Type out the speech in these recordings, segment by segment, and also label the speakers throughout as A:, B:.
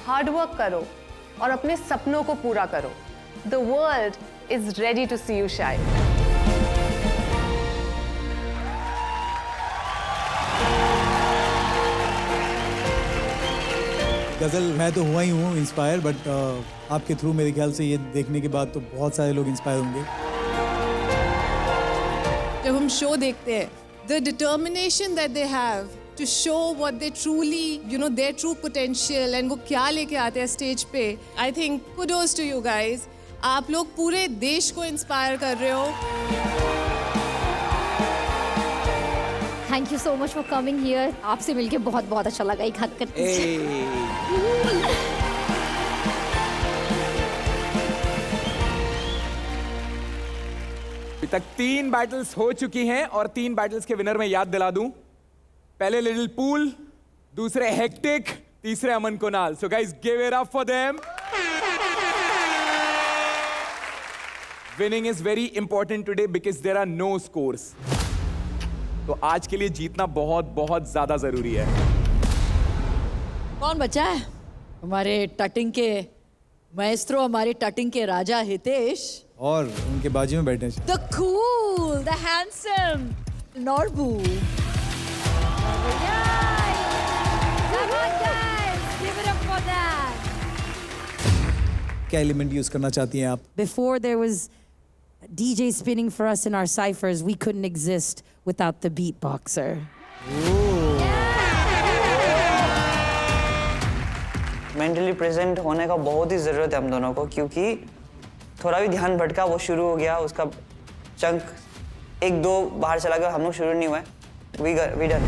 A: Hard work करो और अपने सपनों को पूरा करो। The world is ready to see you shine.
B: गजल मैं तो हुआ ही हूँ इंस्पायर, बट आपके थ्रू मेरे ख्याल से ये देखने के बाद तो बहुत सारे लोग इंस्पायर होंगे।
C: जब हम शो देखते हैं, the determination that they have to show what they truly, you know, their true potential and वो क्या लेके आते हैं स्टेज पे, I think kudos to you guys. आप लोग पूरे देश को इंस्पायर कर रहे हो।
D: Thank you so much for coming here. आपसे मिलके बहुत बहुत अच्छा लगा एक हक
E: अभी तक 3 बैटल्स हो चुकी हैं और 3 बैटल्स के विनर मैं याद दिला दूं। पहले लिटिल पूल, दूसरे हेक्टिक, तीसरे Aman Kunal. So guys give it up for them. Winning is very important today because there are no scores. तो आज के लिए जीतना बहुत बहुत ज्यादा जरूरी है।
F: कौन बचा है? हमारे टटिंग के माएस्ट्रो, हमारे टटिंग के राजा हितेश
B: और उनके बाजू में बैठे हैं
F: the cool, the handsome Norbu.
B: क्या एलिमेंट यूज करना चाहती हैं आप?
G: Before there was DJ spinning for us in our ciphers, we couldn't exist without the beatboxer.
H: Mentally present होने का बहुत ही ज़रूरत है हम दोनों को, क्योंकि थोड़ा भी ध्यान भटका वो शुरू हो गया, उसका चंक 1-2 बाहर चला गया, हम लोग शुरू नहीं हुए। We done.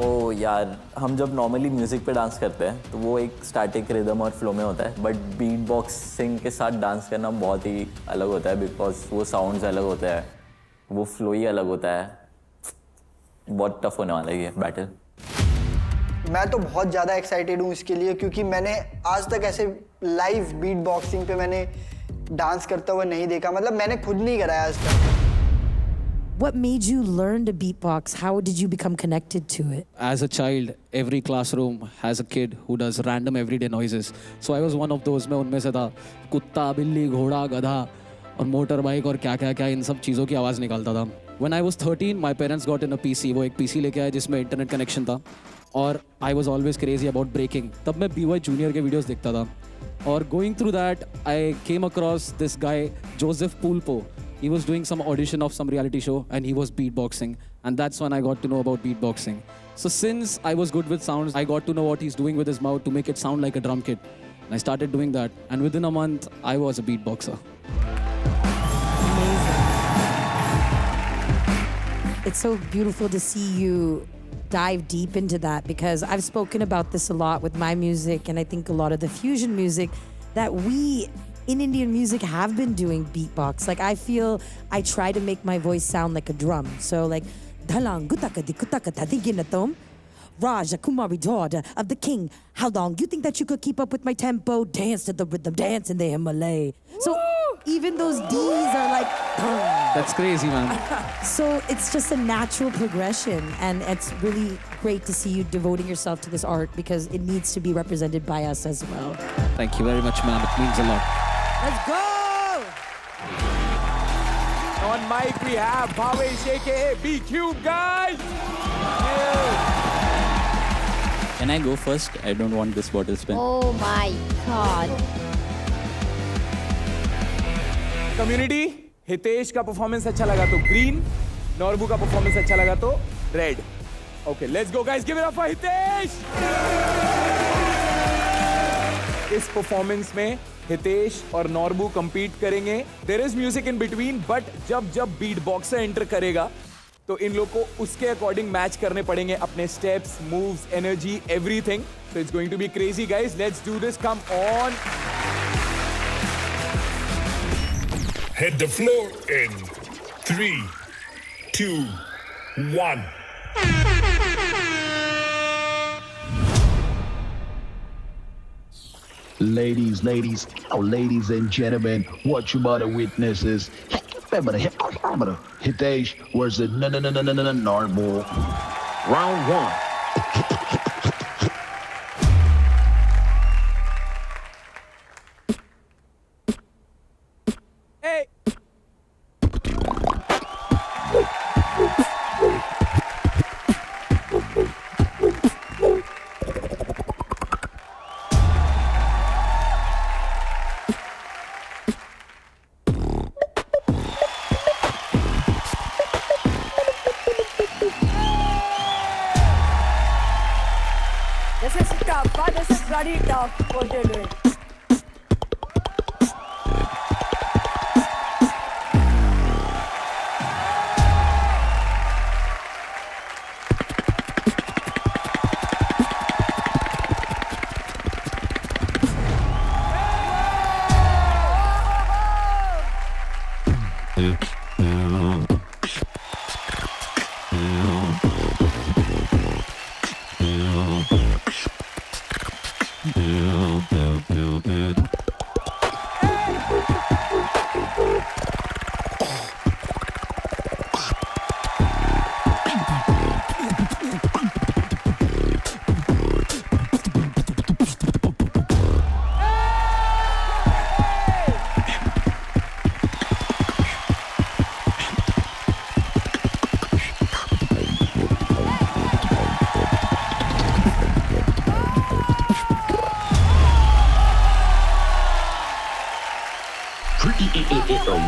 I: ओ यार, हम जब नॉर्मली म्यूज़िक पे डांस करते हैं तो वो एक स्टैटिक रिदम और फ्लो में होता है, बट बीट बॉक्सिंग के साथ डांस करना बहुत ही अलग होता है बिकॉज वो साउंड्स अलग होते हैं, वो फ्लो ही अलग होता है। बहुत टफ होने वाला है ये बैटल।
H: मैं तो बहुत ज़्यादा एक्साइटेड हूँ इसके लिए, क्योंकि मैंने आज तक ऐसे लाइव बीट बॉक्सिंग पे मैंने डांस करता हुआ नहीं देखा, मतलब मैंने खुद नहीं कराया आज तक।
G: What made you learn to beatbox? How did you become connected to it?
J: As a child, every classroom has a kid who does random everyday noises. So I was one of those. मैं उनमें से था। कुत्ता, बिल्ली, घोड़ा, गधा और motor bike और क्या इन सब चीज़ों की आवाज़ निकालता था। When I was 13, my parents got in a PC. वो एक PC लेके आए जिसमें इंटरनेट कनेक्शन था और I was always crazy about breaking. तब मैं BY Junior के वीडियोस देखता था और going through that, I came across this guy, Joseph Pulpo. He was doing some audition of some reality show and he was beatboxing, and that's when I got to know about beatboxing. So since I was good with sounds, I got to know what he's doing with his mouth to make it sound like a drum kit. And I started doing that, and within a month, I was a beatboxer.
G: It's so beautiful to see you dive deep into that, because I've spoken about this a lot with my music, and I think a lot of the fusion music that we in Indian music have been doing beatbox. Like I feel I try to make my voice sound like a drum. So like dhalang gutakadi kutakata diginatom Raja Kumari, daughter of the king. How long you think that you could keep up with my tempo? Dance to the rhythm, dance in the Himalaya. So even those D's are like
J: That's crazy, man.
G: So it's just a natural progression, and it's really great to see you devoting yourself to this art, because it needs to be represented by us as well.
J: Thank you very much, ma'am. It means a lot.
F: Let's go!
E: On mic we have Bhavesh aka B-Cube, guys.
I: Can I go first? I don't want this bottle spin.
D: Oh my God.
E: Community, Hitesh का performance अच्छा लगा तो green, Norbu का performance अच्छा लगा तो red. Okay, let's go guys, give it up for Hitesh. इस performance में हितेश और नॉर्बू कंपीट करेंगे। There is music in between, but जब बीट बॉक्सर एंटर करेगा तो इन लोग को उसके अकॉर्डिंग मैच करने पड़ेंगे, अपने steps, moves, energy, everything. So it's going to be crazy guys, let's do this, come on.
K: Hit the floor in 3, 2, 1.
L: Ladies and gentlemen, what you about to witness is Hitesh versus Normal. Round 1.
F: This is tough. This is bloody tough. What they're doing.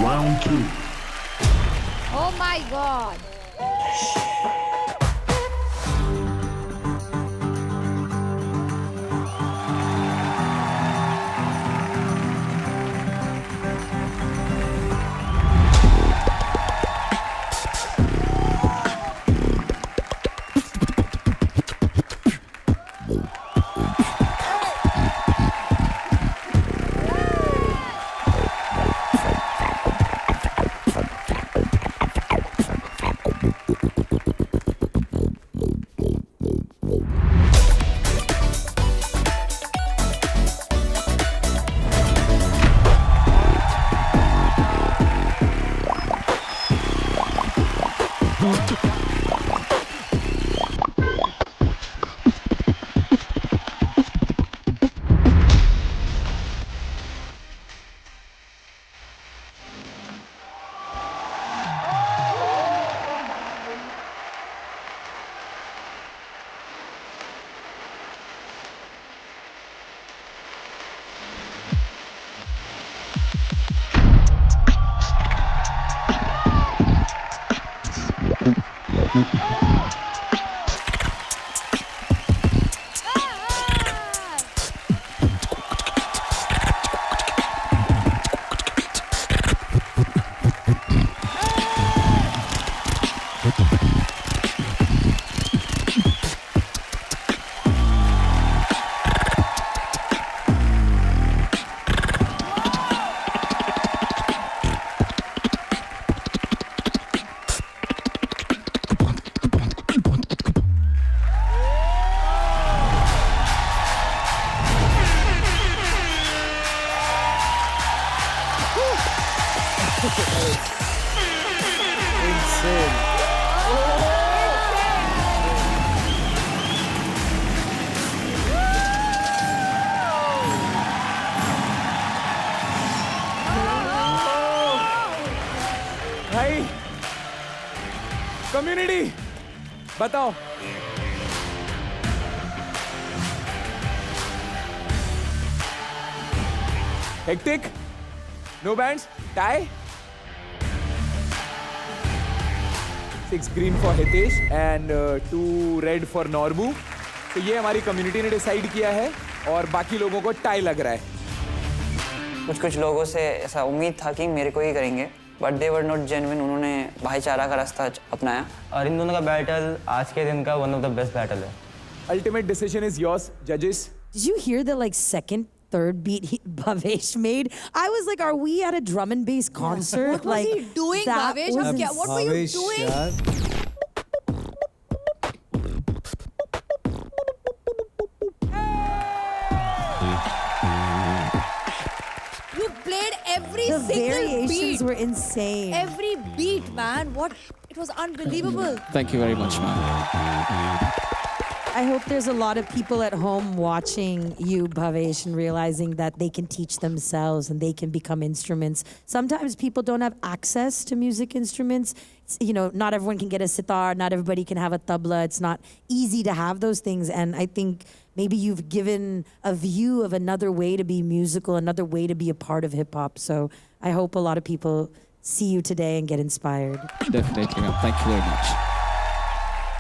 L: Round two.
D: Oh my God.
E: भाई community बताओ hectic no bands tie 6 green for Hitesh and 2 red for Norbu. तो ये हमारी community ने decide किया है और बाकी लोगों को टाई लग रहा है।
H: कुछ लोगों से ऐसा उम्मीद था कि मेरे को ही करेंगे but they were not genuine. उन्होंने भाईचारा का रास्ता अपनाया
M: और इन दोनों का बैटल आज के दिन का one of the best battle है।
E: अल्टीमेट डिसीजन इज योर्स जजेस।
G: Did you hear the like second, third beat Bhavesh made? I was like, are we at a drum and bass concert?
F: What was he doing,
G: that
F: Bhavesh?
G: was
F: What were you doing? You played every
G: The
F: single
G: variations
F: beat.
G: were insane.
F: Every beat, man. What? It was unbelievable.
J: Thank you very much, man.
G: I hope there's a lot of people at home watching you, Bhavesh, and realizing that they can teach themselves and they can become instruments. Sometimes people don't have access to music instruments. You know, not everyone can get a sitar, not everybody can have a tabla. It's not easy to have those things. And I think maybe you've given a view of another way to be musical, another way to be a part of hip hop. So I hope a lot of people see you today and get inspired.
J: Definitely, man. Thank you very much.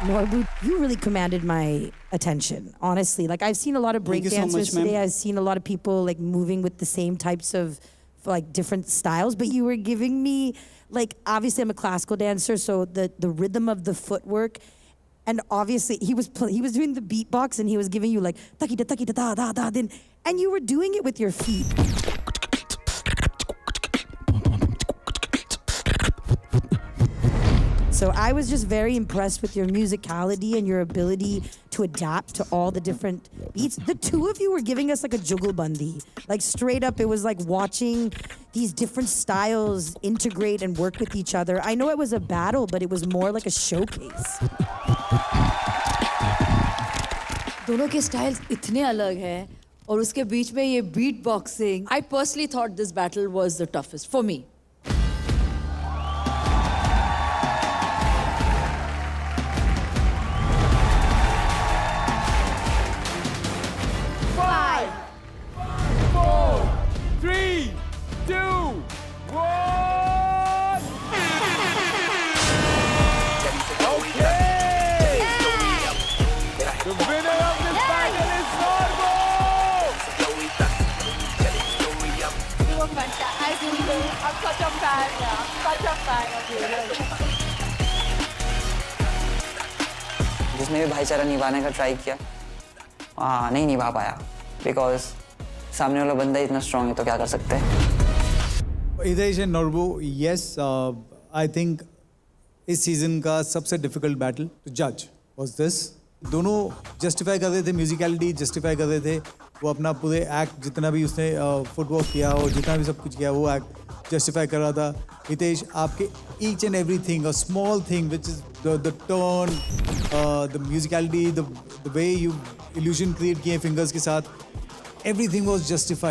G: Norbu you really commanded my attention, honestly. Like, I've seen a lot of break
B: Thank you so
G: dancers
B: much, ma'am.
G: today. I've seen a lot of people like moving with the same types of like different styles, but you were giving me like, obviously I'm a classical dancer, so the rhythm of the footwork, and obviously he was doing the beatbox and he was giving you like taki da da da da then, and you were doing it with your feet. So I was just very impressed with your musicality and your ability to adapt to all the different beats. The two of you were giving us like a jugalbandi. Like straight up, it was like watching these different styles integrate and work with each other. I know it was a battle, but it was more like a showcase.
F: दोनों के styles इतने अलग हैं और उसके बीच में ये beat boxing. I personally thought this battle was the toughest for me.
H: जिसने भी भाईचारा निभाने का ट्राई किया, नहीं निभा पाया, बिकॉज सामने वाला बंदा इतना स्ट्रांग है तो क्या कर सकते हैं.
B: Hitesh and Norbu, yes, I think इस सीजन का सबसे डिफिकल्ट बैटल टू जज वाज दिस. दोनों जस्टिफाई कर रहे थे, म्यूजिकलिटी जस्टिफाई कर रहे थे. वो अपना पूरे एक्ट जितना भी उसने फुटवर्क किया और जितना भी सब कुछ किया वो एक्ट जस्टिफाई कर रहा था. हितेश, आपके each and every thing, a small thing which is the turn, the musicality, the way you illusion create किए फिंगर्स के साथ, everything was justified.